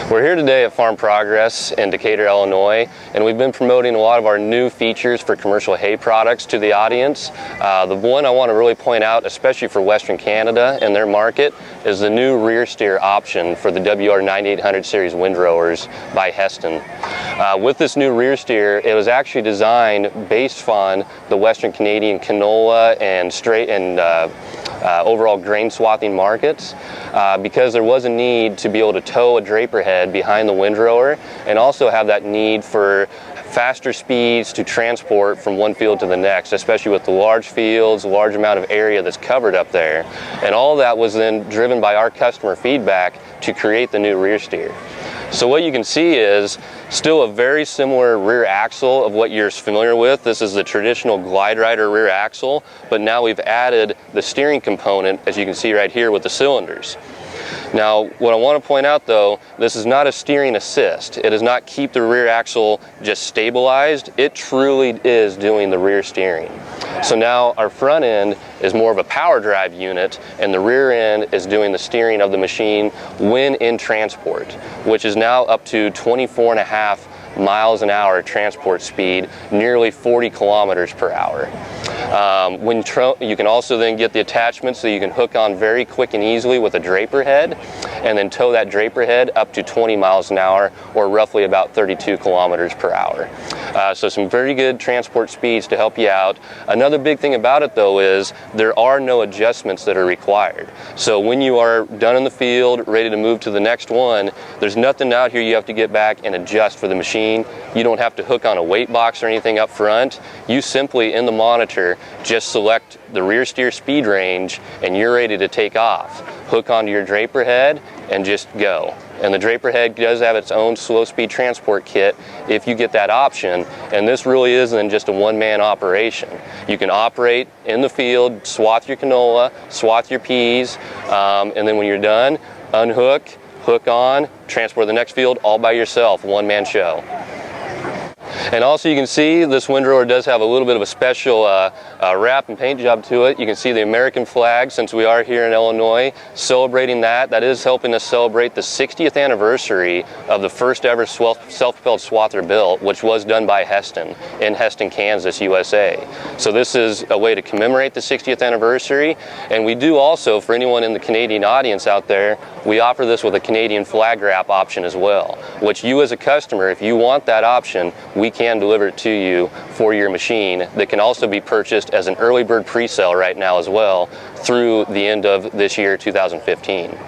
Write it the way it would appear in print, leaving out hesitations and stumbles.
We're here today at Farm Progress in Decatur, Illinois, and we've been promoting a lot of our new features for commercial hay products to the audience. The one I want to really point out, especially for Western Canada and their market, is the new RearSteer option for the WR9800 series windrowers by Hesston. With this new RearSteer, it was actually designed based on the Western Canadian canola and overall grain swathing markets, because there was a need to be able to tow a draper head behind the windrower and also have that need for faster speeds to transport from one field to the next, especially with the large fields, large amount of area that's covered up there. And all that was then driven by our customer feedback to create the new RearSteer. So what you can see is still a very similar rear axle of what you're familiar with. This is the traditional glide rider rear axle, but now we've added the steering component, as you can see right here with the cylinders. Now, what I want to point out though, this is not a steering assist. It does not keep the rear axle just stabilized. It truly is doing the rear steering. So now our front end is more of a power drive unit, and the rear end is doing the steering of the machine when in transport, which is now up to 24.5 miles an hour transport speed, nearly 40 kilometers per hour. You can also then get the attachment so you can hook on very quick and easily with a draper head and then tow that draper head up to 20 miles an hour, or roughly about 32 kilometers per hour. So some very good transport speeds to help you out. Another big thing about it though is there are no adjustments that are required. So when you are done in the field, ready to move to the next one, there's nothing out here you have to get back and adjust for the machine. You don't have to hook on a weight box or anything up front. You simply, in the monitor, just select the RearSteer speed range and you're ready to take off. Hook onto your draper head and just go. And the draper head does have its own slow speed transport kit if you get that option, and this really isn't just a one-man operation. You can operate in the field, swath your canola, swath your peas, and then when you're done, unhook, hook on, transport to the next field all by yourself, one-man show. And also you can see this windrower does have a little bit of a special wrap and paint job to it. You can see the American flag, since we are here in Illinois, celebrating that. That is helping us celebrate the 60th anniversary of the first ever self-propelled swather built, which was done by Hesston in Hesston, Kansas, USA. So this is a way to commemorate the 60th anniversary. And we do also, for anyone in the Canadian audience out there, we offer this with a Canadian flag wrap option as well, which you as a customer, if you want that option, we can deliver it to you for your machine. That can also be purchased as an early bird pre-sale right now as well through the end of this year, 2015.